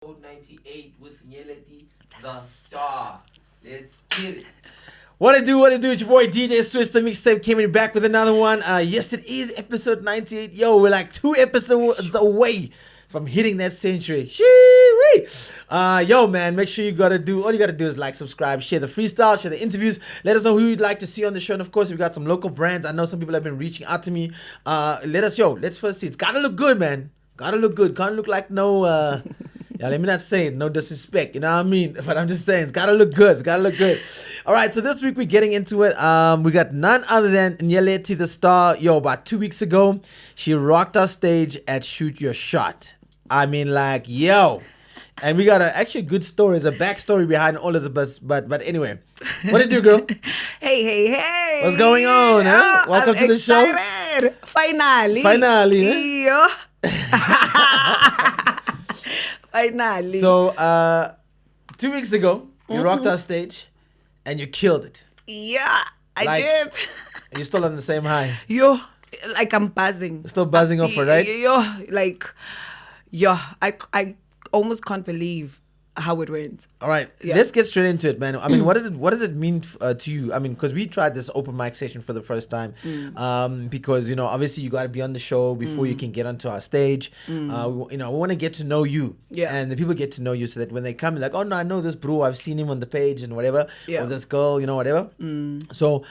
episode 98 with Nyeleti, the star. Let's get it. What it do? It's your boy DJ Swiss, the mixtape, came back with another one. Yes, it is episode 98. Yo, we're like 2 episodes away from hitting that century. Shee-wee. Yo, man, make sure all you gotta do is like, subscribe, share the freestyle, share the interviews. Let us know who you'd like to see on the show. And of course, if we got some local brands, I know some people have been reaching out to me. Let's first see. It's gotta look good, man. Gotta look good. Can't look like no, yeah, let me not say it. No disrespect. You know what I mean? But I'm just saying, it's gotta look good. It's gotta look good. All right, so this week we're getting into it. We got none other than Nyeleti, the star. Yo, about 2 weeks ago, she rocked our stage at Shoot Your Shot. I mean, like, yo. And we got actually good stories, a backstory behind all of this. But anyway, what it do, girl? Hey. What's going on, huh? Welcome to the show. Finally. Finally, Finally. So, 2 weeks ago, you rocked our stage and you killed it. Yeah, I Like, did. And you're still on the same high. Yo, like I'm buzzing. Still buzzing off it, right? I almost can't believe how it went. All right, Yeah. let's get straight into it, man. I mean, what does it mean to you? I mean, because we tried this open mic session for the first time, because obviously you got to be on the show before you can get onto our stage. We want to get to know you, Yeah. and the people get to know you so that when they come, like, oh no, I know this bro, I've seen him on the page and whatever, Yeah. or this girl, whatever. So.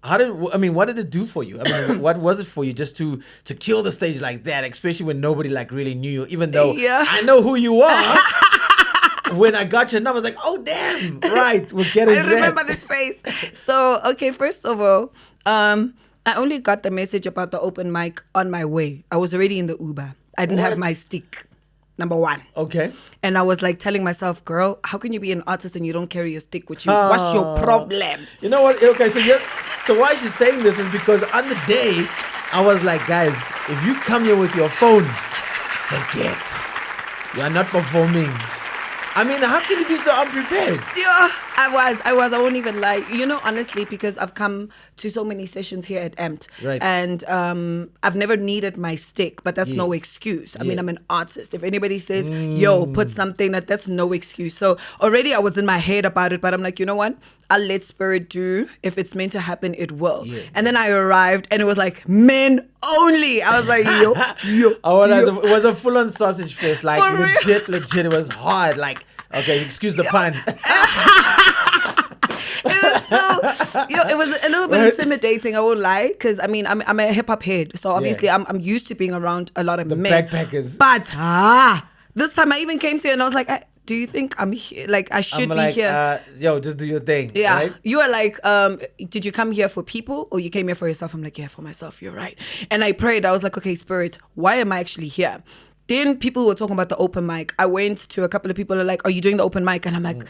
What did it do for you? I mean, what was it for you just to kill the stage like that, especially when nobody like really knew you, even though Yeah. I know who you are. When I got your number, I was like, oh, damn. Right, we'll get it. I remember this face. So, okay, first of all, I only got the message about the open mic on my way. I was already in the Uber. I didn't have What? my stick. Number one. Okay. And I was like telling myself, girl, how can you be an artist and you don't carry a stick with you? What's your problem? You know what? Okay, so why she's saying this is because on the day, I was like, guys, if you come here with your phone, forget. You are not performing. I mean, how can you be so unprepared? Yeah, I was. I won't even lie. Honestly, because I've come to so many sessions here at Amped. Right. And I've never needed my stick, but that's Yeah. no excuse. I mean, Yeah. I'm an artist. If anybody says, yo, put something, that's no excuse. So already I was in my head about it, but I'm like, you know what? I'll let spirit do. If it's meant to happen, it will. Yeah. And then I arrived and it was like, men only. I was like, yo. It was a full-on sausage fest. Like, For real? legit. It was hard. Like, okay, excuse the pun. It was a little bit intimidating, I won't lie, because I mean I'm a hip hop head, so obviously Yeah. I'm used to being around a lot of The men. backpackers. But this time I even came to you and I was like, do you think I'm here? Like I should I'm be like, here? yo, just do your thing. Yeah, Right? you were like, did you come here for people or you came here for yourself? I'm like, yeah, for myself. You're right. And I prayed. I was like, okay, spirit, why am I actually here? Then people were talking about the open mic. I went to a couple of people who are like, are you doing the open mic? And I'm like,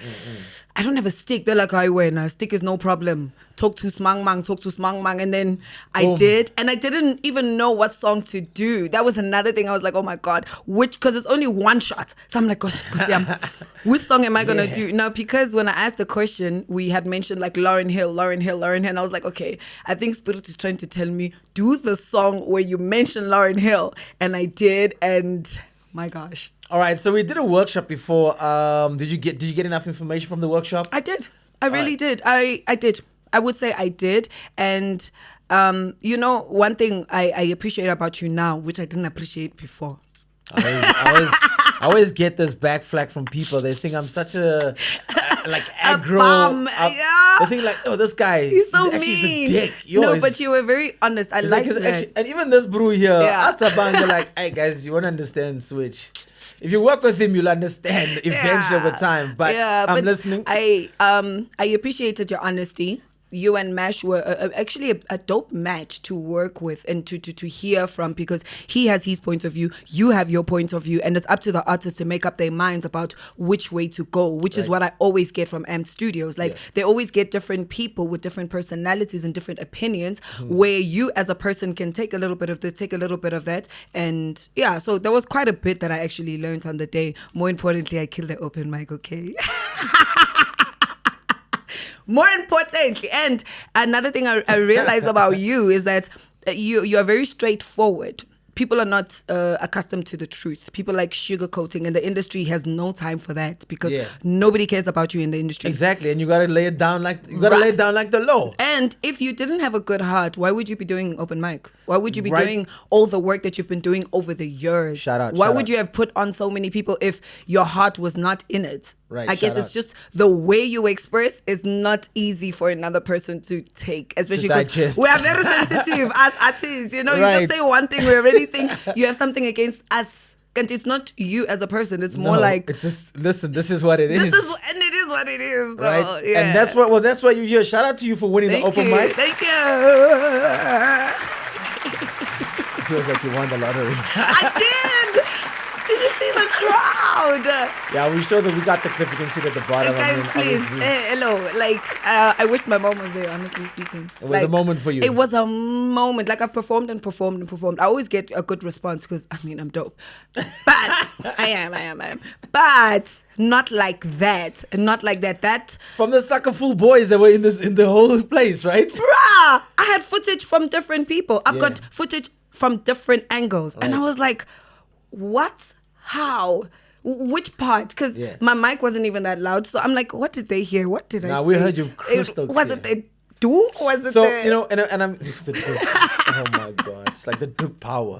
I don't have a stick. They're like, I win. A stick is no problem. Talk to smang mang. And then I Boom. did. And I didn't even know what song to do. That was another thing. I was like, oh my God, because it's only one shot. So I'm like, gosh, which song am I going to Yeah. do? Now, because when I asked the question, we had mentioned like Lauryn Hill. And I was like, okay, I think Spirit is trying to tell me, do the song where you mention Lauryn Hill. And I did. And my gosh. All right, so we did a workshop before. Did you get enough information from the workshop? I did. I really did. I did. I would say I did. And, one thing I appreciate about you now, which I didn't appreciate before. I always get this back flag from people. They think I'm such a like aggro. bum, yeah. They think like, oh, this guy, He's so actually mean. a dick. Yo, No, he's- but you were very honest. I he's like he's that. actually- and even this brew here, Yeah. Astabang, like, hey guys, you won't understand Switch. If you work with him, you'll understand eventually over time. But I'm listening. I appreciated your honesty. You and Mash were actually a dope match to work with and to hear from, because he has his point of view, you have your point of view, and it's up to the artists to make up their minds about which way to go, which is Right. what I always get from Amp Studios. Like, they always get different people with different personalities and different opinions, where you as a person can take a little bit of this, take a little bit of that. And yeah, so there was quite a bit that I actually learned on the day. More importantly, I killed the open mic, okay? More importantly, and another thing I realized about you is that you are very straightforward. people are not accustomed to the truth. People like sugarcoating, and the industry has no time for that because nobody cares about you in the industry. Exactly, and you gotta lay it down like lay it down like the law. And if you didn't have a good heart, why would you be doing open mic? Why would you be doing all the work that you've been doing over the years? Shout out. Why would you have put on so many people if your heart was not in it? Right. I guess it's just the way you express is not easy for another person to take, especially because we are very sensitive as artists. You know, you just say one thing, we already think you have something against us. And it's not you as a person. It's more like it's just listen. This is what it is. And it is what it is, though. Right? Yeah. And that's what. Well, that's why you're here. Shout out to you for winning the open mic. Thank you. Feels like you won the lottery. I did. Did you see the crowd? Yeah, we showed that we got the clip. You can see it at the bottom. Guys, please. Hello. Like, I wish my mom was there, honestly speaking. It was a moment for you. It was a moment. Like, I've performed. I always get a good response because, I mean, I'm dope. But, I am. But, not like that. Not like that. That... From the sucker fool boys that were in the whole place, right? Bruh! I had footage from different people. I've got footage from different angles. Right. And I was like... What? How? Which part? Because my mic wasn't even that loud. So I'm like, what did they hear? What did I say? Now we heard you crystal clear. Was it the Duke? Was it so, you know, and I'm... The Duke. Oh my God. It's like the Duke power.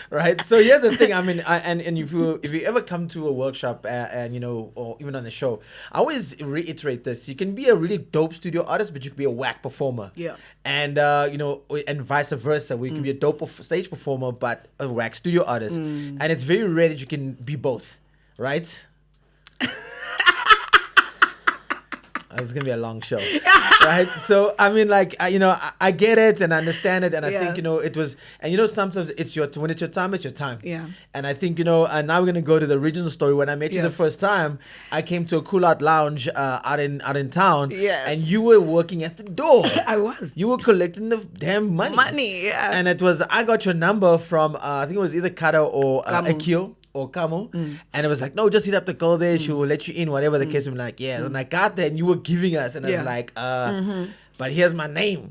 Right? So here's the thing. I mean, and if you ever come to a workshop and, you know, or even on the show, I always reiterate this. You can be a really dope studio artist, but you can be a whack performer. Yeah. And, you know, and vice versa. We can be a dope stage performer, but a whack studio artist. And it's very rare that you can be both. Right? It's gonna be a long show, right? So I mean, like, you know, I get it and I understand it, and I think, you know, it was, and you know, sometimes when it's your time, it's your time. Yeah. And I think, you know, and now we're gonna go to the original story. When I met you the first time, I came to a cool out lounge out in town. Yes. And you were working at the door. I was. You were collecting the damn money. Yeah. And it was, I got your number from I think it was either Kata or Akio. Or Kamo, and it was like, no, just hit up the girl there. She will let you in, whatever the case. I'm like, and I got there, and you were giving us, and I was like, but here's my name.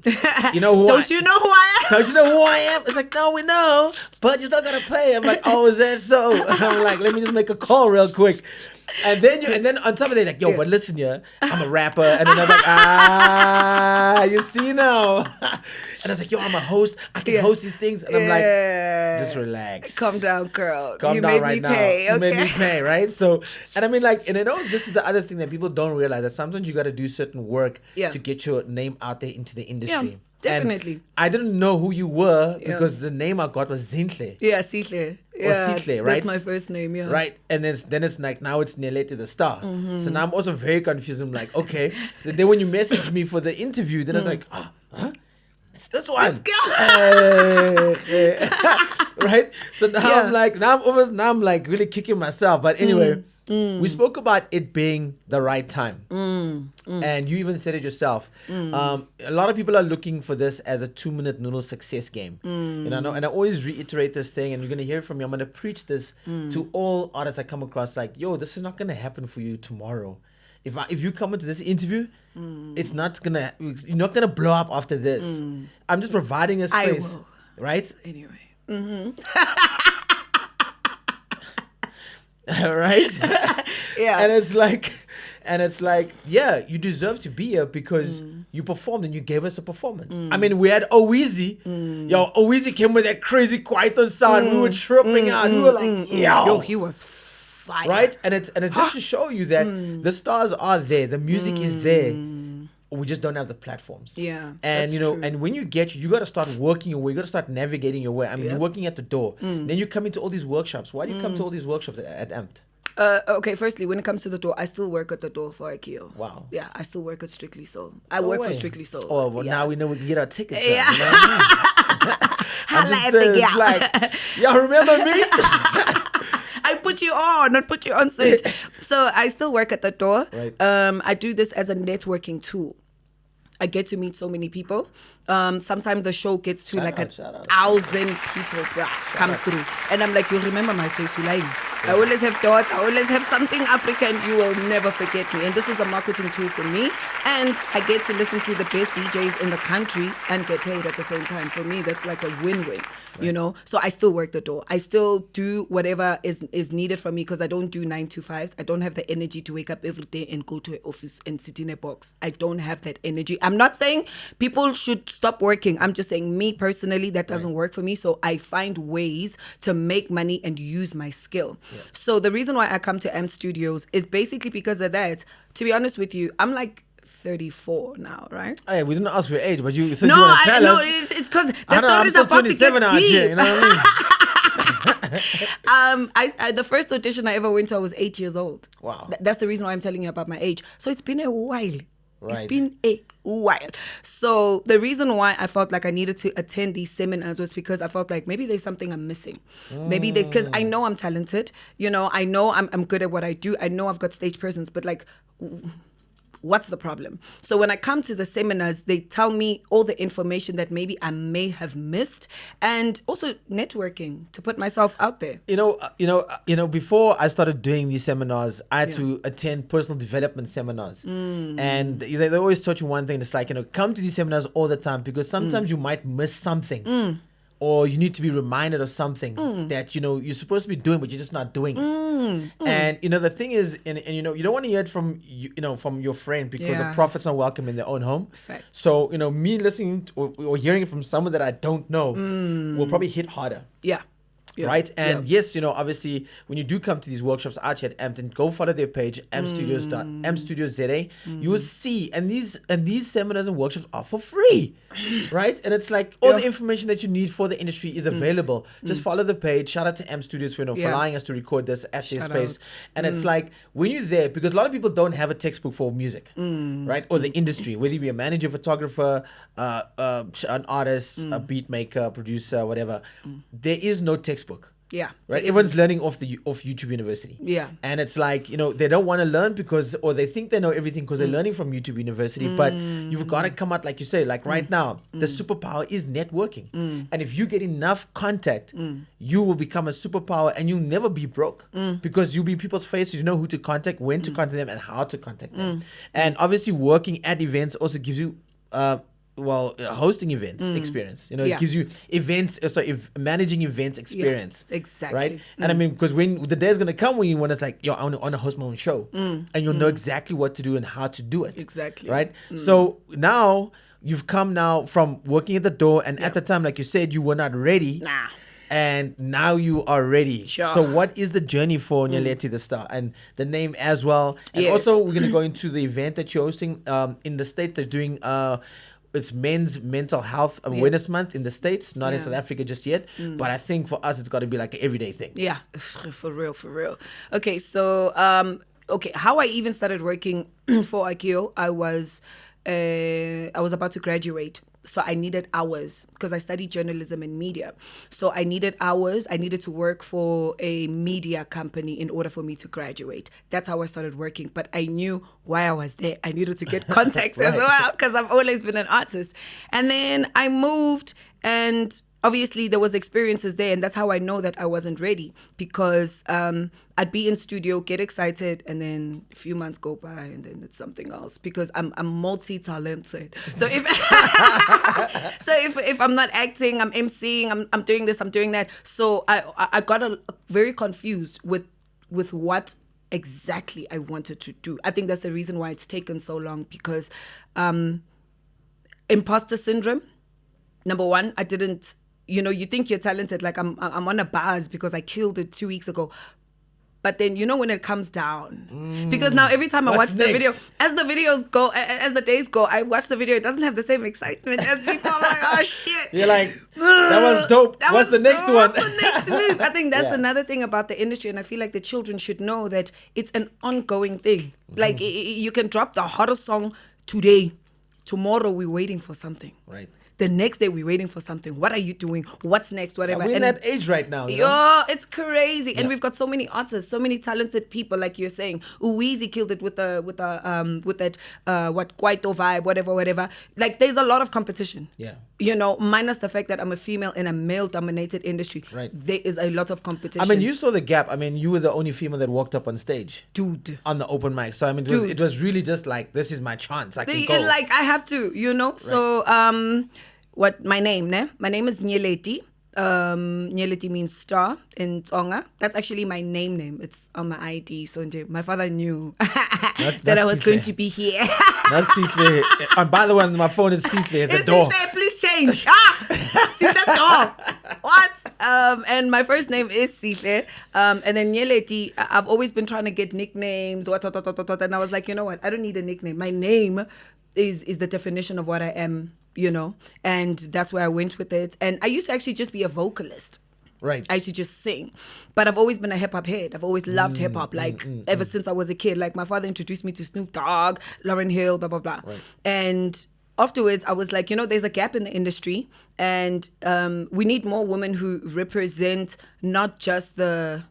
You know who? Don't you know who I am? Don't you know who I am? It's like, no, we know, but you still gotta pay. I'm like, oh, is that so? I'm like, let me just make a call real quick. And then on top of that, like, yo, but listen, I'm a rapper. And then I'm like, you see now. And I was like, yo, I'm a host. I can host these things. And I'm like, just relax. Calm down, girl. Calm you down made right me now. pay. You made me pay, right? So, and I mean, like, and I know this is the other thing that people don't realize, that sometimes you got to do certain work to get your name out there into the industry. Yeah. Definitely. And I didn't know who you were because the name I got was Zinhle. Yeah, Sihle. Or Sihle, right? That's my first name, yeah. Right. And then it's like, now it's Nyeleti the star. So now I'm also very confused. I'm like, okay. So then when you messaged me for the interview, then I was like, huh? It's this one. Right? So now I'm like really kicking myself. But anyway, we spoke about it being the right time. And you even said it yourself. A lot of people are looking for this as a 2-minute noodle success game. You know, and I always reiterate this thing, and you're going to hear from me. I'm going to preach this to all artists I come across, like, yo, this is not going to happen for you tomorrow. If you come into this interview, you're not gonna blow up after this. I'm just providing a space. I will. Right? Anyway. Right? Yeah. And it's like, yeah, you deserve to be here because you performed and you gave us a performance. I mean, we had Oweezy. Yo, Oweezy came with that crazy Kwaito sound. We were tripping out. We were like, yo, he was fire. Right? And it's just to show you that the stars are there. The music is there. We just don't have the platforms. Yeah. And you know, true. and when you got to start working your way. You got to start navigating your way. I mean, you're working at the door. Then you come into all these workshops. Why do you come to all these workshops at Amped? Okay, firstly, when it comes to the door, I still work at the door for Akio. Wow. Yeah, I still work at Strictly Soul. I work for Strictly Soul. Oh, well, now we know we can get our tickets. Yeah. You know what I mean? Holla at the gal. Like, y'all remember me? I put you on, not put you on switch. So I still work at the door. Right. I do this as a networking tool. I get to meet so many people. Sometimes the show gets to like 1,000 people come through. And I'm like, you'll remember my face, you lying. I always have thoughts. I always have something African. You will never forget me. And this is a marketing tool for me. And I get to listen to the best DJs in the country and get paid at the same time. For me, that's like a win-win. you know. So I still work the door. I still do whatever is needed from me because I don't do 9 to 5s. I don't have the energy to wake up every day and go to an office and sit in a box. I don't have that energy. I'm not saying people should stop working. I'm just saying me personally, that doesn't work for me. So I find ways to make money and use my skill. Yeah. So the reason why I come to M Studios is basically because of that. To be honest with you, I'm like 34 now, right? Hey, we didn't ask for your age, but you said no, you want to tell us. It's because the I'm story's still about to 27 get out deep. here, you know what I mean? The first audition I ever went to, I was 8 years old. Wow. That's the reason why I'm telling you about my age. So it's been a while. It's Right. been a while. So the reason why I felt like I needed to attend these seminars was because I felt like maybe there's something I'm missing. Maybe there's, because I know I'm talented. You know, I know I'm good at what I do. I know I've got stage presence, but like, what's the problem? So when I come to the seminars, they tell me all the information that maybe I may have missed, and also networking to put myself out there. Before I started doing these seminars, I had to attend personal development seminars. And they always taught you one thing. It's like, come to these seminars all the time because sometimes you might miss something. Or you need to be reminded of something that, you're supposed to be doing, but you're just not doing it. And, the thing is, and you don't want to hear it from, from your friend because the prophet's not welcome in their own home. Fact. So, me listening to, or hearing it from someone that I don't know will probably hit harder. Yeah. Right. And yes, obviously when you do come to these workshops out here at Ampton, go follow their page, mstudios.mstudios.za. You will see, and these seminars and workshops are for free. Right. And it's like all the information that you need for the industry is available. Just follow the page. Shout out to M Studios for allowing us to record this at their space. And it's like when you're there, because a lot of people don't have a textbook for music, right? Or the industry, whether you be a manager, photographer, an artist, a beat maker, producer, whatever. There is no textbook. Yeah. Right. Everyone's learning off YouTube University. Yeah. And it's like, they don't want to learn or they think they know everything because they're learning from YouTube University. But you've got to come out, like you say, like right now, the superpower is networking. And if you get enough contact, you will become a superpower and you'll never be broke because you'll be in people's faces. You know who to contact, when to contact them, and how to contact them. And obviously working at events also gives you hosting events experience. It gives you managing events experience. Yeah, exactly. Right? And I mean, because when the day is going to come when you want to like, I want to host my own show. And you'll know exactly what to do and how to do it. Exactly. Right? So now you've come now from working at the door, and at the time, like you said, you were not ready. Nah. And now you are ready. Sure. So what is the journey for Nyeleti the Star, and the name as well? And Yes. also we're going to go into the event that you're hosting in the States. They're doing it's Men's Mental Health Awareness Month in the States, not in South Africa just yet. But I think for us, it's got to be like an everyday thing. Yeah, for real. Okay, so how I even started working for IKEA, I was about to graduate. So I needed hours because I studied journalism and media. So I needed hours. I needed to work for a media company in order for me to graduate. That's how I started working. But I knew why I was there. I needed to get contacts as well because I've always been an artist. And then I moved, and obviously there was experiences there, and that's how I know that I wasn't ready because I'd be in studio, get excited, and then a few months go by, and then it's something else because I'm multi-talented. So if I'm not acting, I'm emceeing, I'm doing this, I'm doing that. So I got very confused with what exactly I wanted to do. I think that's the reason why it's taken so long because imposter syndrome. Number one, I didn't. You think you're talented, like I'm on a buzz because I killed it 2 weeks ago. But then, when it comes down, because now every time I watch the video, as the days go, I watch the video, it doesn't have the same excitement as before. I'm like, oh shit. You're like, that was dope. What's the next one? What's the next move? I think that's another thing about the industry. And I feel like the children should know that it's an ongoing thing. Like you can drop the hottest song today. Tomorrow we're waiting for something. Right. The next day we're waiting for something. What are you doing? What's next? Whatever. We're in that age right now. It's crazy. And we've got so many artists, so many talented people, like you're saying. Uweezy killed it with that Kwaito vibe, whatever. Like there's a lot of competition. Yeah. Minus the fact that I'm a female in a male-dominated industry. Right. There is a lot of competition. I mean, you saw the gap. I mean, you were the only female that walked up on stage. Dude. On the open mic. So, I mean, it was really just like, this is my chance. I can go. Like, I have to, Right. So, my name is Nyeleti. Nyeleti means star in Tsonga. That's actually my name. It's on my ID. So my father knew that I was going to be here. That's Sihle. And by the way, on my phone it's Sihle at the It's door. Sihle, please change. See that door? What? And my first name is Sihle. And then Nyeleti, I've always been trying to get nicknames. And I was like, you know what? I don't need a nickname. My name is the definition of what I am, and that's where I went with it. And I used to actually just be a vocalist. Right. I used to just sing. But I've always been a hip hop head. I've always loved hip hop, ever since I was a kid. Like my father introduced me to Snoop Dogg, Lauryn Hill, blah, blah, blah. Right. And afterwards, I was like, there's a gap in the industry, and we need more women who represent not just the,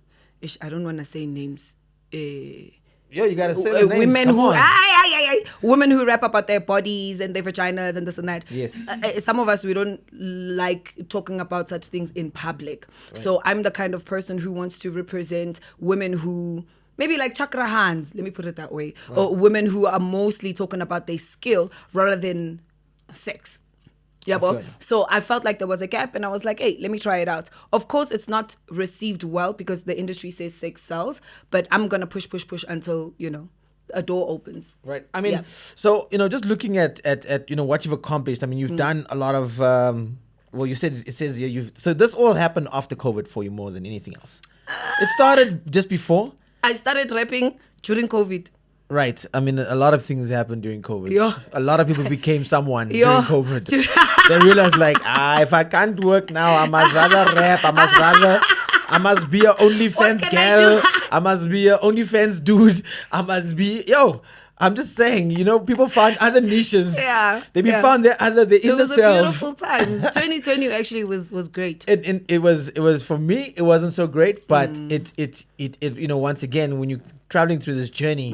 I don't want to say names, Yo, you gotta say the names. women Come who on. women who rap about their bodies and their vaginas and this and that. Yes. Some of us, we don't like talking about such things in public. Right. So I'm the kind of person who wants to represent women who maybe like chakra hands, let me put it that way, right. Or women who are mostly talking about their skill rather than sex. Yeah, but so I felt like there was a gap, and I was like, hey, let me try it out. Of course, it's not received well because the industry says sex sells, but I'm going to push until, a door opens. Right. I mean, so, just looking at what you've accomplished, I mean, you've done a lot of, you said, it says so this all happened after COVID for you more than anything else. It started just before? I started rapping during COVID. Right. I mean, a lot of things happened during COVID. Yeah. A lot of people became someone during COVID. They realized like, if I can't work now, I must rather rap. I must be a OnlyFans girl. I must be a OnlyFans dude. I must be, I'm just saying, people found other niches. Yeah. They found their inner self. It was a beautiful time. 2020 actually was great. It was for me, it wasn't so great, but it once again, when you traveling through this journey,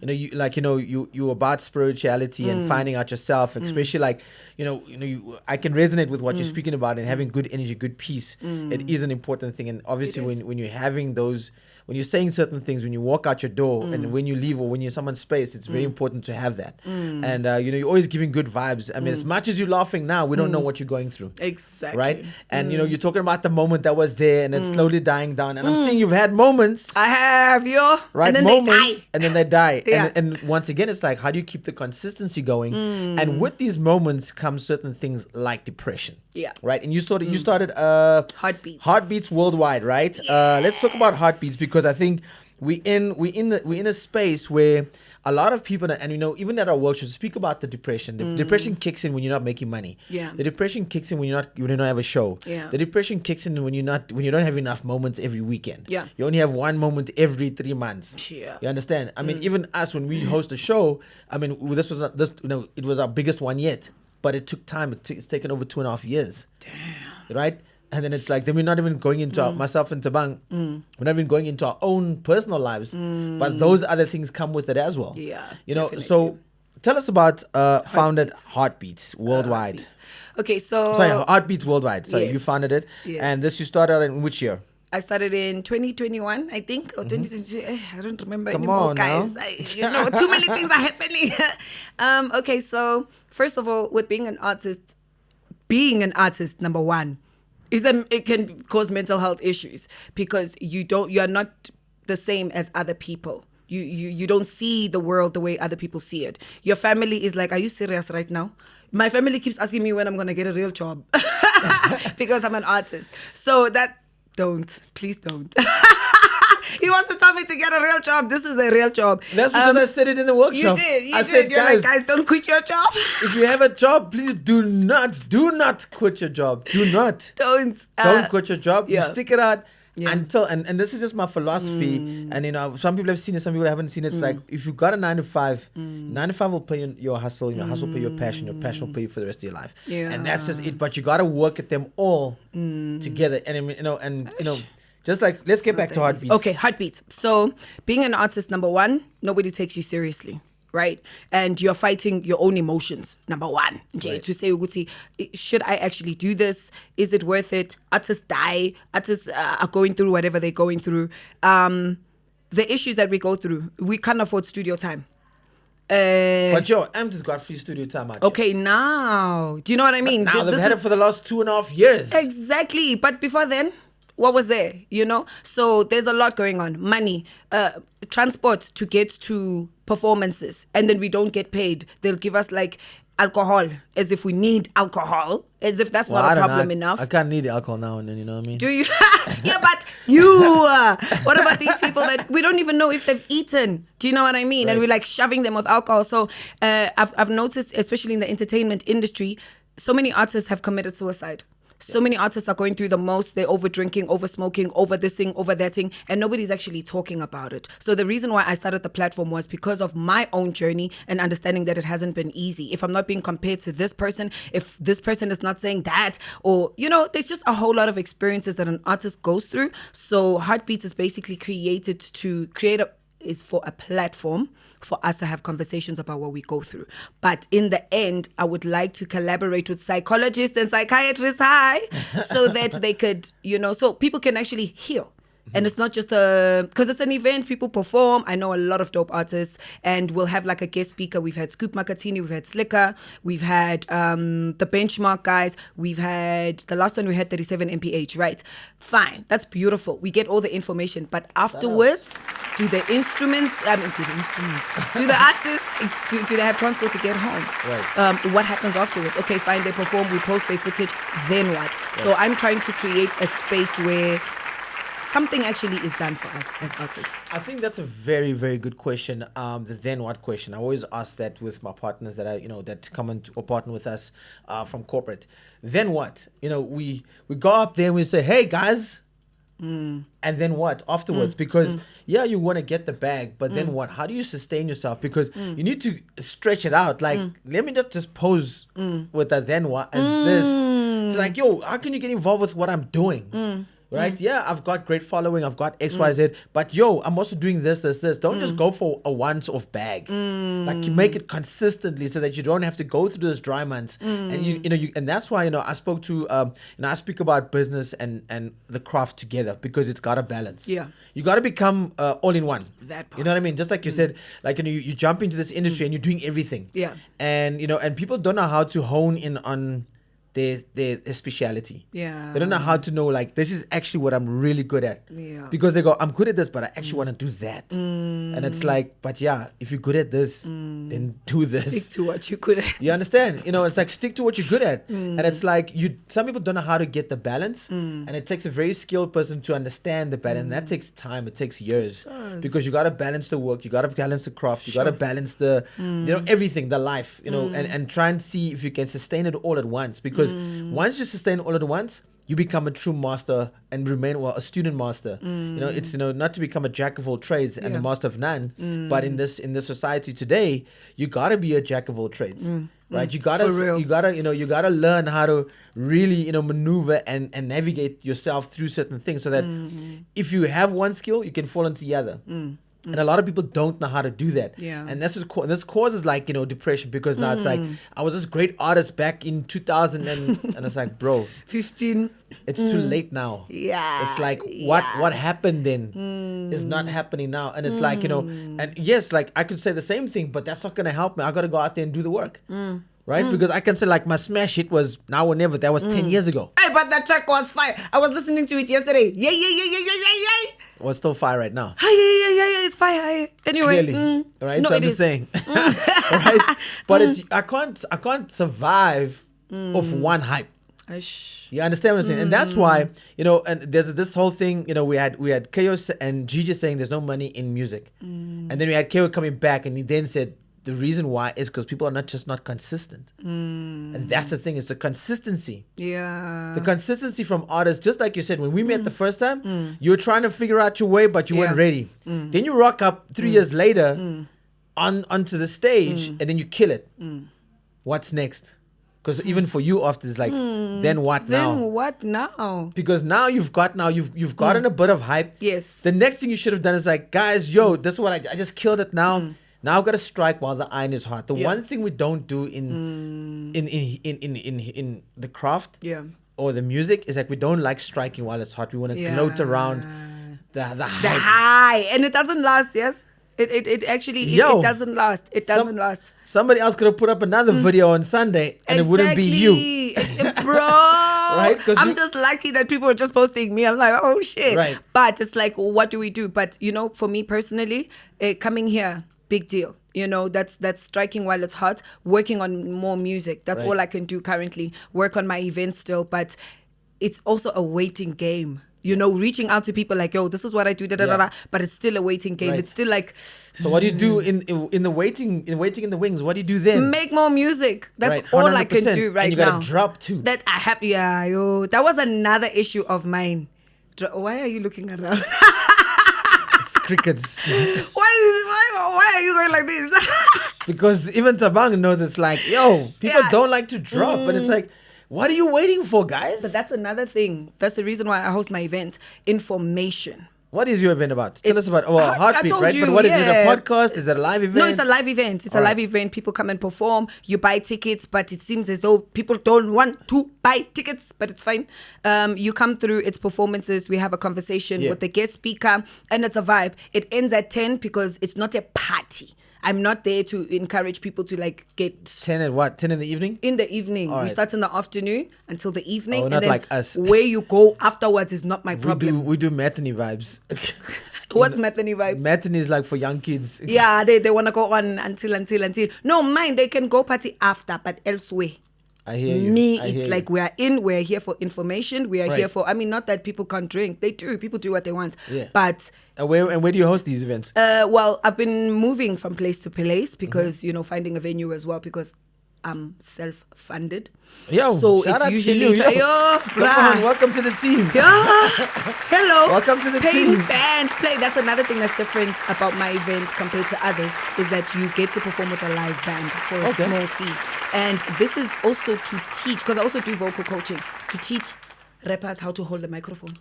you about spirituality and finding out yourself, especially like, I can resonate with what you're speaking about, and having good energy, good peace. It is an important thing. And obviously when you're having those, when you're saying certain things, when you walk out your door and when you leave, or when you're in someone's space, it's very important to have that. And, you're always giving good vibes. I mean, as much as you're laughing now, we don't know what you're going through. Exactly. Right? And, you're talking about the moment that was there, and it's slowly dying down. And I'm seeing you've had moments. I have, right? And then moments, they die. And then they die. Yeah. And once again, it's like, how do you keep the consistency going? And with these moments come certain things like depression. Yeah. Right? And you started Heartbeats Worldwide, right? Yeah. Let's talk about Heartbeats, because I think we're in a space where a lot of people, and even at our workshops, speak about the depression. The depression kicks in when you're not making money. Yeah. The depression kicks in when you don't have a show. Yeah. The depression kicks in when you don't have enough moments every weekend. Yeah. You only have one moment every 3 months. Yeah. You understand? I mean, even us, when we host a show, I mean, it was our biggest one yet, but it took time. It's taken over 2.5 years. Damn. Right? And then it's like, then we're not even going into myself and Tabang, we're not even going into our own personal lives, but those other things come with it as well. Yeah, definitely. So tell us about founded Heartbeats Worldwide. Heartbeats. Okay, so... Sorry, Heartbeats Worldwide. Sorry, Yes. you founded it. Yes. And this you started out in which year? I started in 2021, I think, or 2022. I don't remember Come anymore, on guys. Too many things are happening. Okay, so first of all, with being an artist, number one, it can cause mental health issues, because you are not the same as other people. You don't see the world the way other people see it. Your family is like, are you serious right now? My family keeps asking me when I'm gonna get a real job because I'm an artist. So please don't. He wants to tell me to get a real job. This is a real job. That's because I said it in the workshop. You did. I said, You're guys, like, guys, don't quit your job. if you have a job, please do not quit your job. Do not. Don't Quit your job. yeah. You stick it out. Yeah. Until and this is just my philosophy, and some people have seen it, some people haven't seen it. It's like, if you got a 9 to 5, 9 to 5 will pay your hustle, your hustle pay your passion will pay you for the rest of your life. Yeah. And that's just it. But you got to work at them all together. And just like, let's get back to Heartbeats. Okay, Heartbeats. So being an artist, number one, nobody takes you seriously. Right? And you're fighting your own emotions, number one. Right. To say, Uguti, should I actually do this? Is it worth it? Artists die. Artists are going through whatever they're going through. The issues that we go through, we can't afford studio time. But yo, Am's got free studio time out. Okay, now. Do you know what I mean? Now they've This had it is- for the last 2.5 years. Exactly. But before then, what was there? You know? So there's a lot going on. Money, transport to get to performances. And then we don't get paid. They'll give us like alcohol as if we need alcohol, as if that's Well, not I a don't know. problem enough. I can't need alcohol now and then, you know what I mean? Do you? Yeah, but you. What about these people that we don't even know if they've eaten? Do you know what I mean? Right. And we're like shoving them with alcohol. So I've noticed, especially in the entertainment industry, so many artists have committed suicide. So many artists are going through the most. They're over drinking, over smoking, over this thing, over that thing, and nobody's actually talking about it. So the reason why I started the platform was because of my own journey and understanding that it hasn't been easy. If I'm not being compared to this person, if this person is not saying that, or, you know, there's just a whole lot of experiences that an artist goes through. So Heartbeats is basically created to create is for a platform for us to have conversations about what we go through. But in the end, I would like to collaborate with psychologists and psychiatrists, so that they could, you know, so people can actually heal. And it's not just because it's an event, people perform. I know a lot of dope artists, and we'll have like a guest speaker. We've had Scoop Makatini, we've had Slicker, we've had the Benchmark guys, we've had, the last one we had 37 MPH, right? Fine, that's beautiful. We get all the information, but afterwards, do the artists, do they have transport to get home? Right. What happens afterwards? Okay, fine, they perform, we post their footage, then what? So I'm trying to create a space where something actually is done for us as artists. I think that's a very, very good question. The then what question. I always ask that with my partners that that come in or partner with us from corporate. Then what? You know, we go up there and we say, hey guys, and then what afterwards? Because you want to get the bag, but then what? How do you sustain yourself? Because you need to stretch it out. Like, let me just pose with that then what and this. It's like, yo, how can you get involved with what I'm doing? Right? Yeah, I've got great following. I've got XYZ. But yo, I'm also doing this. Don't just go for a once-off bag. Like, you make it consistently so that you don't have to go through those dry months. And and that's why I spoke to I speak about business and the craft together, because it's got a balance. Yeah. You got to become all in one. That part. You know what I mean? Just like you said, like you jump into this industry and you're doing everything. Yeah. And and people don't know how to hone in on their speciality. Yeah. They don't know how to know, like, this is actually what I'm really good at. Yeah. Because they go, I'm good at this, but I actually want to do that. And it's like, but yeah, if you're good at this, then do this. Stick to what you're good at. You understand? It's like, stick to what you're good at. And it's like, some people don't know how to get the balance. And it takes a very skilled person to understand the balance. And that takes time. It takes years. Because you got to balance the work. You got to balance the craft. You got to balance the, everything, the life, and try and see if you can sustain it all at once. Because once you sustain all at once, you become a true master and remain a student master. It's not to become a jack of all trades and a master of none. But in this society today, you gotta be a jack of all trades, right? You gotta learn how to really maneuver and navigate yourself through certain things, so that if you have one skill, you can fall into the other. And a lot of people don't know how to do that. Yeah. And this causes like, depression, because now it's like, I was this great artist back in 2000 and it's like, bro, 15. it's too late now. Yeah. It's like, what happened then is not happening now. And it's like, and yes, like I could say the same thing, but that's not going to help me. I got to go out there and do the work. Right? Because I can say, like, my smash hit was Now or Never. That was 10 years ago. Hey, but that track was fire. I was listening to it yesterday. Yeah. Well, it's still fire right now. Yeah. It's fire. Anyway. Clearly. Right? No, So I'm it just is. saying. Right? But I can't survive off one hype. You understand what I'm saying? And that's why, and there's this whole thing, we had KO and Gigi saying there's no money in music. And then we had KO coming back, and he then said the reason why is because people are not consistent. And that's the thing, is the consistency. Yeah. The consistency from artists, just like you said, when we met the first time, you were trying to figure out your way, but you weren't ready. Then you rock up 3 years later onto the stage, and then you kill it. What's next? Because even for you, after it's like, then what now? Then what now? Because now you've gotten a bit of hype. Yes. The next thing you should have done is like, guys, yo, this is what I just killed it now. Now I've got to strike while the iron is hot. The one thing we don't do in the craft or the music is like, we don't like striking while it's hot. We want to gloat around the The hype. high. And it doesn't last, yes? It actually Yo, it doesn't last. It doesn't last. Somebody else could have put up another video on Sunday, and it wouldn't be you. Bro. Right? 'Cause I'm you- just lucky that people are just posting me. I'm like, oh shit. Right. But it's like, what do we do? But for me personally, coming here, big deal. That's striking while it's hot. Working on more music. That's Right. all I can do currently. Work on my events still, but it's also a waiting game. Reaching out to people like, yo, this is what I do, but it's still a waiting game. Right. It's still like, So what do you do in the waiting in the wings? What do you do then? make more music. That's Right, all I can 100%. do right and you now. gotta drop too. That I have, that was another issue of mine. Why are you looking around? It's crickets. Why are you going like this? Because even Tabang knows it's like, yo, people Yeah. don't like to drop, and it's like, what are you waiting for, guys? But that's another thing. That's the reason why I host my event. Information. What is your event about? Tell us It's- about. Well, I Heartbeat, told right? you, But what is it? yeah. A podcast? Is it a live event? No, it's a live event. It's a All live right. event. People come and perform. You buy tickets, but it seems as though people don't want to buy tickets, but it's fine. You come through, it's performances. We have a conversation Yeah. with the guest speaker, and it's a vibe. It ends at 10 because it's not a party. I'm not there to encourage people to like get 10 at what? 10 in the evening? in the evening. All We right. start in the afternoon until the evening. Oh, and not then like us. Where you go afterwards is not my problem. We do matinee vibes. What's matinee vibes? Matinee is like for young kids. Yeah, they want to go on until. No, mine, they can go party after, but elsewhere. I hear you. Me, I hear it's you. like we're here for information. We are here Right. for, not that people can't drink. They do. People do what they want. Yeah. But, And where do you host these events? well, I've been moving from place to place because, Mm-hmm. finding a venue as well because I'm self-funded. Yo, so shout it's out to usually, you, yo. yo, Come on, bruh. welcome to the team. Yeah. Hello. Welcome to the Paying team. band play. That's another thing that's different about my event compared to others is that you get to perform with a live band for a Okay. small fee. And this is also to teach, because I also do vocal coaching, to teach rappers how to hold the microphone.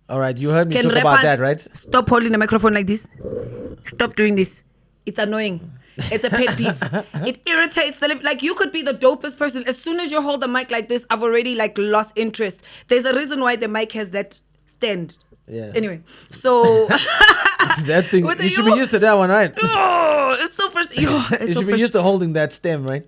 All right, you heard me Can talk rappers about that, right? stop holding the microphone like this? Stop doing this. It's annoying. It's a pet peeve. It irritates the like you could be the dopest person. As soon as you hold the mic like this, I've already like lost interest. There's a reason why the mic has that stand. Yeah. Anyway, so That thing, With you the- should be used to that one, right? oh, it's so frustrating. You should be used to holding that stem, right?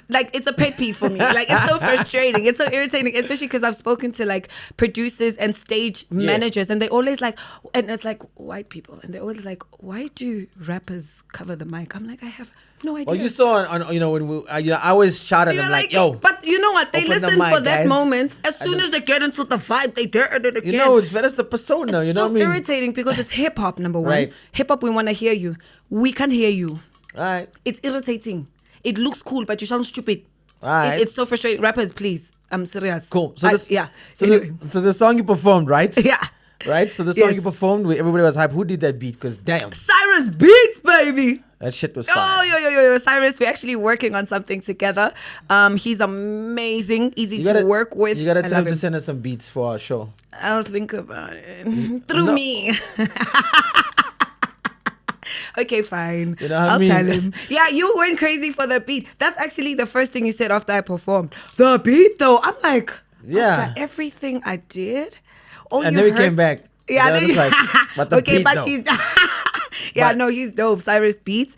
Like it's a pet peeve for me. Like it's so frustrating. It's so irritating, especially because I've spoken to like producers and stage managers, and they always like, and it's like white people, and they're always like, why do rappers cover the mic? I'm like, I have no idea. Well, you saw on when we, I always shout at You're them like, yo, but you know what? They open the listen mic, for that guys. moment. As soon as they get into the vibe, they dare it again. you know, that's the persona, It's you know so what I mean? irritating because it's hip hop, number one. Right. Hip hop, we want to hear you. We can't hear you. All right. It's irritating. It looks cool, but you sound stupid. Right. It's so frustrating. Rappers, please. I'm serious. Cool. So yeah. So, Anyway. so the song you performed, right? Yeah. Right? So the song Yes. you performed, everybody was hyped. Who did that beat? Because damn, Cyrus Beats, baby. that shit was Oh, fire. yo. Cyrus, we're actually working on something together. He's amazing, easy to work with. You gotta I tell love him to him. send us some beats for our show. I'll think about it. Through No. me. Okay, fine. You know what I I'll mean? tell him. Yeah, you went crazy for the beat. That's actually the first thing you said after I performed. The beat, though. I'm like, Yeah. after everything I did. All And you then we heard- came back. Yeah, That then was like, but the okay, beat, but though. she's yeah, But- no, he's dope. Cyrus Beats,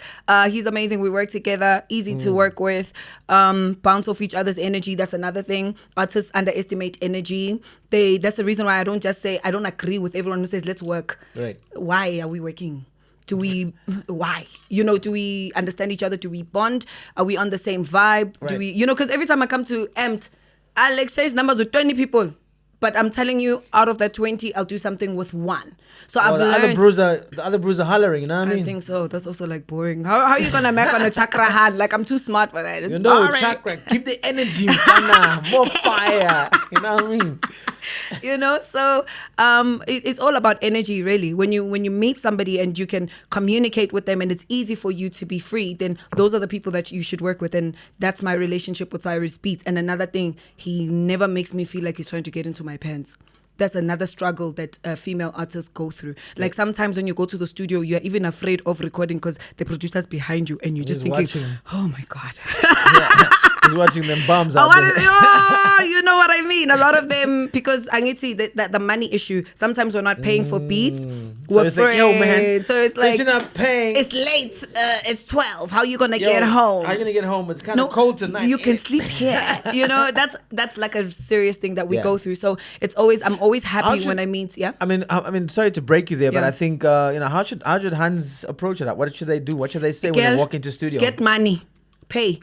he's amazing. We work together, easy Mm. to work with. Bounce off each other's energy. That's another thing. Artists underestimate energy. That's the reason why I don't just say I don't agree with everyone who says let's work. Right. Why are we working? Do we why? Do we understand each other? Do we bond? Are we on the same vibe? Do Right. we because every time I come to Amped, I'll exchange numbers with 20 people. But I'm telling you, out of that 20, I'll do something with one. So I've the learned. other bruiser hollering, you know what I I mean? think so. That's also like boring. How are you gonna make on a chakra hand? Like I'm too smart for that. It's You know, boring. chakra, keep the energy, mana, more fire. You know what I mean? So it's all about energy, really. When you meet somebody and you can communicate with them and it's easy for you to be free, then those are the people that you should work with. And that's my relationship with Cyrus Beats. And another thing, he never makes me feel like he's trying to get into my pants. That's another struggle that female artists go through. Like sometimes when you go to the studio, you're even afraid of recording because the producer's behind you and you're just He's thinking, watching. oh my God. He's watching them bombs Oh, out there. you know what I mean. A lot of them, because I need to see that the money issue. Sometimes we're not paying for beats. We're it's like, yo, man, afraid. So it's like, you're not paying. it's late. It's 12. How you gonna Yo, get home? How you gonna get home? It's kind of cold tonight. You can sleep here. You know, that's like a serious thing that we Yeah. go through. So I'm always happy should- when I meet. Yeah. I mean, sorry to break you there, but Yeah. I think how should Hans approach it? What should they do? What should they say when they Girl, walk into studio? Get money. Pay.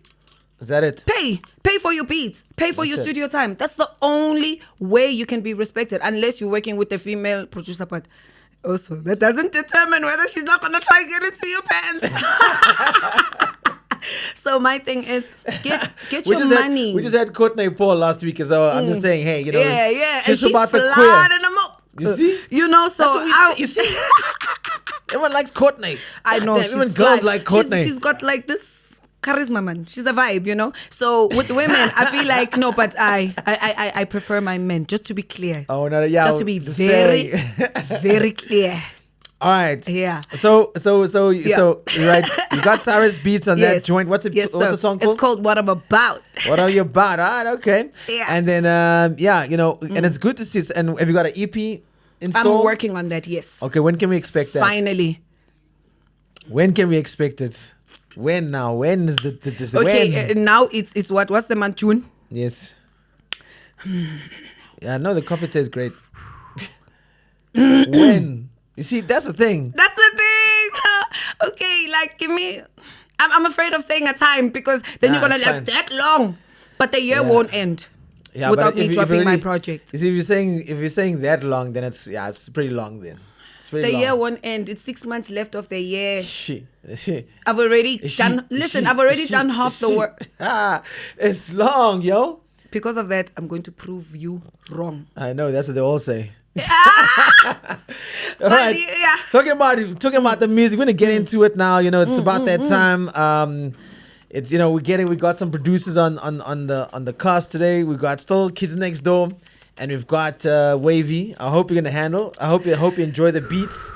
Is that it? Pay for your beats. Pay for your That's it. studio time. That's the only way you can be respected, unless you're working with the female producer part. Also, that doesn't determine whether she's not gonna try and get into your pants. So my thing is, get your money. We just had Courtney Paul last week, so I'm just saying, hey, you know, yeah. just and about she the flat queer. in the mouth. You see? You know, so You see? Everyone likes Courtney. I know. Damn, She's even girls fly. like Courtney. She's got like this charisma, man. She's a vibe, you know. So with women, I feel like no, but I prefer my men. Just to be clear. Oh no, yeah. Just to be very, very clear. All right. Yeah. So right. You got Sarah's beats on that Yes. joint. What's the sir. song called? It's called What I'm About. What are you about? All right, okay. Yeah. And then and it's good to see. And have you got an EP installed? I'm working on that. Yes. Okay, when can we expect that? Finally. When can we expect it? When now? When is the Okay. when? Now it's what's the month? June. Yes. Yeah, no, the coffee tastes great. When? You see, that's the thing. That's the thing. Okay, like give me. I'm afraid of saying a time because then you're Nah, gonna it's like fine. that long, but the year Yeah. won't end Yeah, without but me if dropping my already- project. You see, if you're saying that long, then it's pretty long then. It's pretty The long. year won't end. It's 6 months left of the year. Shit. I've already done. Listen, I've already done half the work. It's long, yo. Because of that, I'm going to prove you wrong. I know, that's what they all say. All But right. yeah. Talking about the music, we're gonna get into it now. You know, it's about that time. It's we got some producers on the cast today. We got still Kids Next Door, and we've got Wavy. I hope you're gonna handle. I hope you enjoy the beats.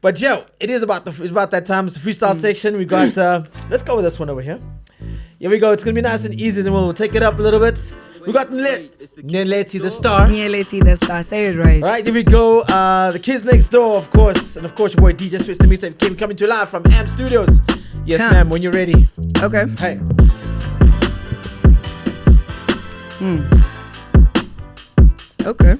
But yo, it's about that time. It's the freestyle section. We got let's go with this one over here. Here we go. It's gonna be nice and easy, then we'll take it up a little bit. We got Nyeleti, the star. Nyeleti, the star. Say it right. All right, here we go. The Kids Next Door, of course. And of course, your boy DJ Switch, the mixtape Kim, coming to you live from AM Studios. Yes, Come. ma'am, when you're ready. Okay. Hey. Okay.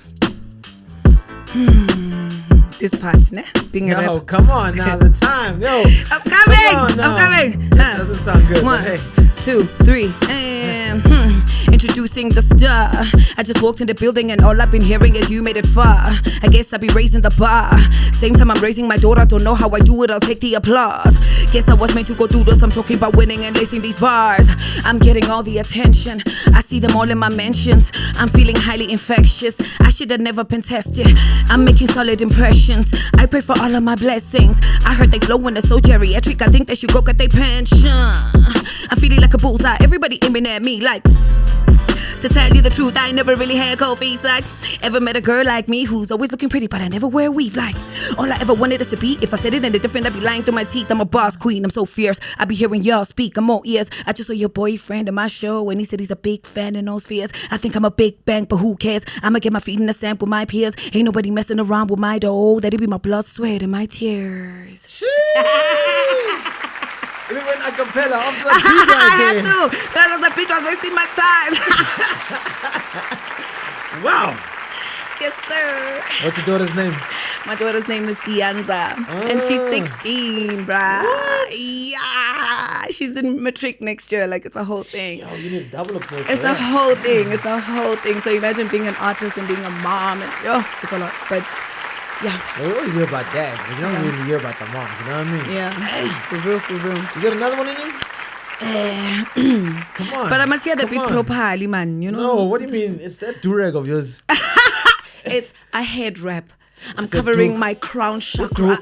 This part's nah. Being a Yo, rap. come on now, the time. Yo. I'm coming. Come on now. I'm coming. That doesn't sound good. One, But hey. 2, 3, and introducing the star. I just walked in the building and all I've been hearing is you made it far. I guess I'll be raising the bar. Same time I'm raising my daughter. Don't know how I do it. I'll take the applause. Guess I was meant to go through this. I'm talking about winning and lacing these bars. I'm getting all the attention. I see them all in my mentions. I'm feeling highly infectious. I should have never been tested. I'm making solid impressions. I pray for all of my blessings. I heard they flow when they're so geriatric. I think they should go get their pension. I'm feeling like a bullseye. Everybody aiming at me like. To tell you the truth, I never really had cold feet. Like, ever met a girl like me who's always looking pretty, but I never wear a weave. Like, all I ever wanted is to be. If I said it any different, I'd be lying through my teeth. I'm a boss queen, I'm so fierce. I be hearing y'all speak, I'm all ears. I just saw your boyfriend in my show, and he said he's a big fan in those fears. I think I'm a big bang, but who cares? I'ma get my feet in the sand with my peers. Ain't nobody messing around with my dough. That'd be my blood, sweat, and my tears. Even when a cappella off the beat I right had there. to. That was the bitch was wasting my time. Wow. Yes, sir. What's your daughter's name? My daughter's name is Dianza, and she's 16, bruh. Yeah, she's in matric next year. Like, it's a whole thing. Yo, you need double applause. It's for a that. whole thing. It's a whole thing. So imagine being an artist and being a mom, and it's a lot. But yeah, We always hear about that. You don't really hear about the moms, you know what I mean? yeah, Hey, for real, for real. you got another one in you? Come on. But I must hear the Come beat on. properly, man. You know. No, what do you mean? It's that durag of yours. It's a head wrap. I'm It's a covering duke. my crown chakra.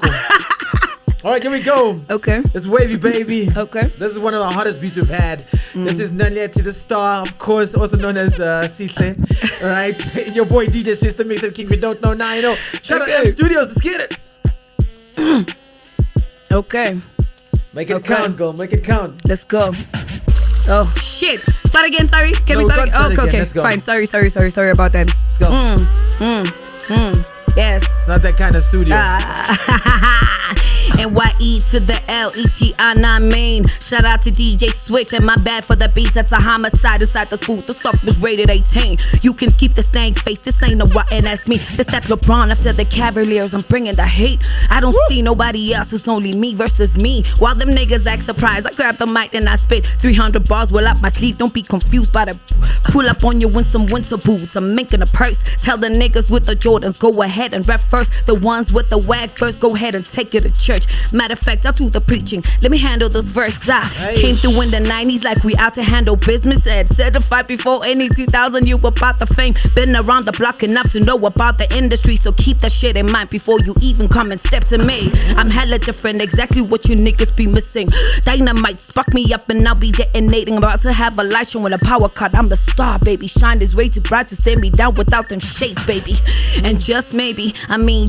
All right, here we go. Okay. It's Wavy, baby. Okay. This is one of the hottest beats we've had. This is Nyeleti, the star, of course, also known as Sihle. All right. Your boy DJ Switch, the mixtape king. We don't know now, you know. Shout out Okay. M Studios. Let's get it. Okay. Make it Okay. count, girl. Make it count. Let's go. Oh shit. Start again, sorry. Can we No, start we can't again? start Okay, again. okay. Let's go. Fine. Sorry about that. Let's go. Yes. Not that kind of studio. NYE to the LETI, not mean. Shout out to DJ Switch and my bad for the beats. That's a homicide inside the booth. The stuff was rated 18. You can keep the stank face. This ain't no rotten, that's me. This that LeBron after the Cavaliers. I'm bringing the hate. I don't see nobody else. It's only me versus me. While them niggas act surprised, I grab the mic and I spit 300 bars well up my sleeve. Don't be confused by the pull up on you in some winter boots. I'm making a purse. Tell the niggas with the Jordans, go ahead and rap first. The ones with the wag first, go ahead and take it to church. Matter of fact, I'll do the preaching. Let me handle this verse. I came through in the 90s like we out to handle business. Certified before any 2000, you about the fame. Been around the block enough to know about the industry. So keep that shit in mind before you even come and step to me. I'm hella different, exactly what you niggas be missing. Dynamite spark me up and I'll be detonating. I'm about to have a light show with a power cut. I'm the star, baby. Shine is way too bright to stand me down without them shades, baby. And just maybe,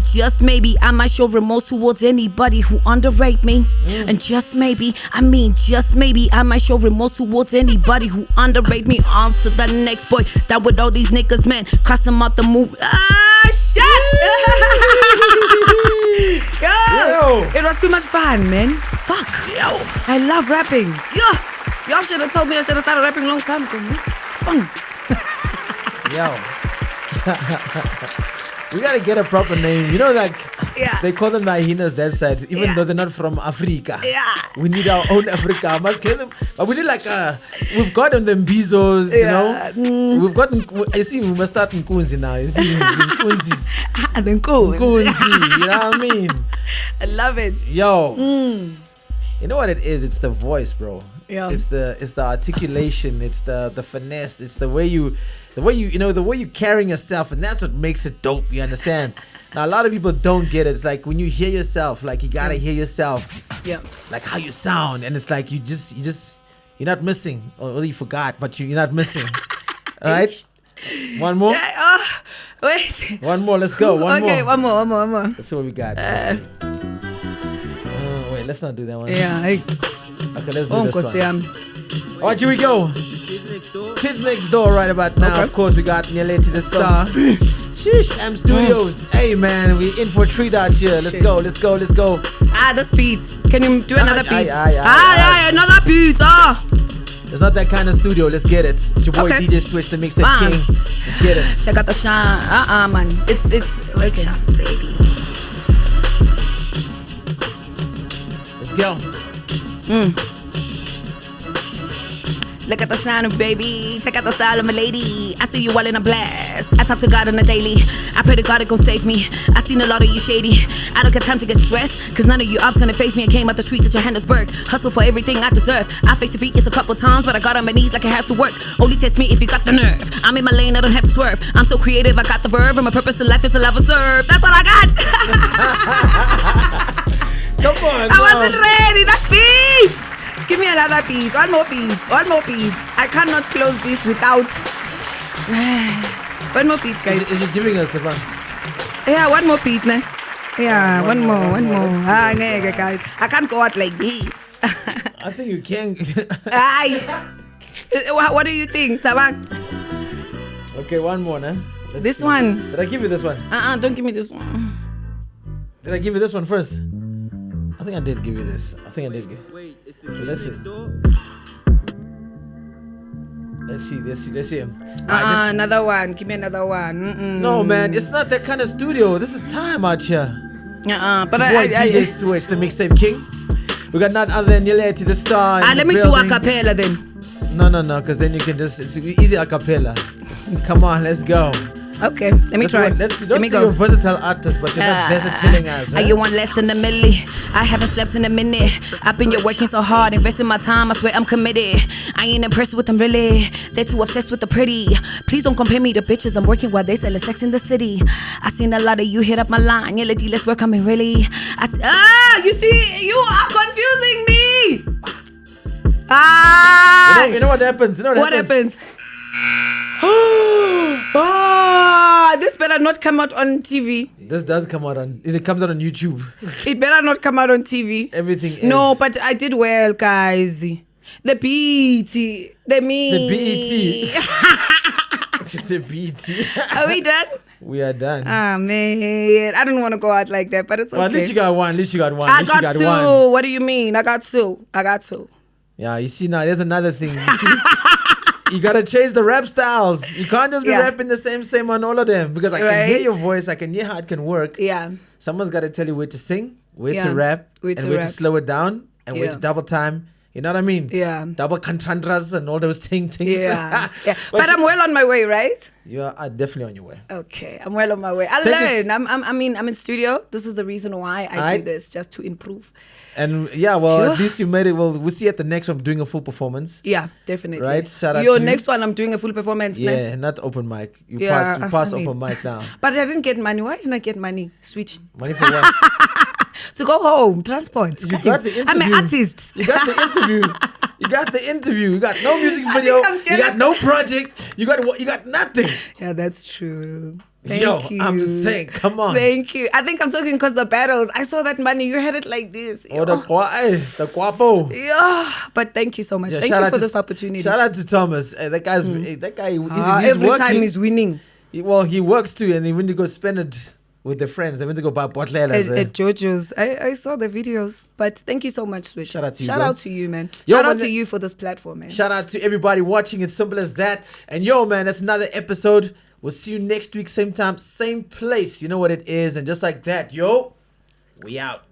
just maybe, I might show remorse towards anybody who underrate me. And just maybe, I might show remorse towards anybody who underrate me. On to the next boy, that with all these niggas, man, cross them out the move. Shit! Yo! It was too much fun, man. Fuck. Yo! I love rapping. Yeah! Y'all should have told me I should have started rapping a long time ago, man. It's fun. Yo. We gotta get a proper name. You know, like they call them the hyenas that side, even though they're not from Africa. Yeah. We need our own Africa. I must get them. But we need like we've gotten them Bezos, you know. We've gotten. I see. We must start in Kunzi now. You see, in Kunzi's. And then Kunzi. You know what I mean? I love it. Yo. You know what it is? It's the voice, bro. Yeah. It's the articulation. It's the finesse. It's the way you carrying yourself, and that's what makes it dope. You understand? Now a lot of people don't get it. It's like when you hear yourself, like you gotta hear yourself. Yeah. Like how you sound, and it's like you're not missing, or you forgot, but you're not missing. All right. One more. Wait. One more. Let's go. One more. One more. Let's see what we got. Wait. Let's not do that one. Yeah. Okay. Let's do this one. All right. Here we go. Kids Next Door right about now. Okay. Of course, we got Nyeleti the Star. Sheesh, M Studios. Hey, man, we in for a treat out here. Let's go. The beats. Can you do another beat? Another beat. It's not that kind of studio. Let's get it. It's your boy DJ Switch, the mixtape king. Let's get it. Check out the shine. Man. It's okay. Let's go. Look at the shine, baby. Check out the style of my lady. I see you all in a blast. I talk to God on a daily. I pray to God it gon' save me. I seen a lot of you shady. I don't get time to get stressed, cause none of you ops gonna face me. I came out the streets at Johannesburg. Hustle for everything I deserve. I faced defeat just a couple times, but I got on my knees like it has to work. Only test me if you got the nerve. I'm in my lane, I don't have to swerve. I'm so creative, I got the verb. And my purpose in life is to love and serve. That's all I got. Come on. I wasn't ready. That beat. Give me another beat. One more beat. I cannot close this without. One more beat, guys. Is you giving us the fun? Yeah, one more beat, ne? Yeah, one more. Guys. I can't go out like this. I think you can. Aye. What do you think, Tabang? Okay, one more, nah. This one. Did I give you this one? Don't give me this one. Did I give you this one first? I think I did give you this. Wait, it's the Let's see. next door. Let's see him. Another one. Give me another one. No, man, it's not that kind of studio. This is time out here. But DJ Switch, the mixtape king. We got none other than Nyeleti the Star. let me do a cappella then. No, because then you can it's easy a cappella. Come on, let's go. Okay, let me try. Let me go. You're a versatile artist, but you're not versatiling us. Are you want less than a milli? I haven't slept in a minute. I've been working so hard, investing my time. I swear I'm committed. I ain't impressed with them really. They're too obsessed with the pretty. Please don't compare me to bitches. I'm working while they selling sex in the city. I seen a lot of you hit up my line. Nyeleti, let's work on me really. You see, you are confusing me. You know what happens? What happens? This better not come out on TV. This does come out on. It comes out on YouTube. It better not come out on TV. Everything is. No, but I did well, guys. The BET. The me. The BET. The BET. Are we done? We are done. Ah, man. I don't want to go out like that, but it's okay. Well, at least you got one. At least you got one. I got two. One. What do you mean? I got two. Yeah, you see now, there's another thing. You see, you gotta change the rap styles. You can't just be rapping the same on all of them because I can hear your voice. I can hear how it can work. Yeah. Someone's got to tell you where to sing, where to rap, where to slow it down, and where to double time. You know what I mean? Yeah. Double cantandras and all those things. Yeah. But I'm well on my way, right? You are definitely on your way. Okay, I'm well on my way. I learn. I'm in studio. This is the reason why I do this, just to improve. And at least you made it. Well, we'll see at the next one doing a full performance. Yeah, definitely. Right? Shout out to your you. next one, I'm doing a full performance. Yeah, not open mic. You pass open mic now. But I didn't get money. Why didn't I get money? Switch. Money for what? To go home, transport. You got the interview. I'm an artist. You got the interview. You got no music video. You got no project. You got nothing. Yeah, that's true. Thank you. I'm just saying, come on. Thank you. I think I'm talking because the battles. I saw that money. You had it like this. Oh, the guapo. Yeah, but thank you so much. Thank you for this opportunity. Shout out to Thomas. That guy. Every time he's winning. He works too, and he went to go spend it with the friends. They went to go buy bottles at Jojo's. I saw the videos, but thank you so much, Switch. Shout out to you. Shout out to you, man. Shout out to you for this platform, man. Shout out to everybody watching. It's simple as that. And man, that's another episode. We'll see you next week, same time, same place. You know what it is. And just like that, we out.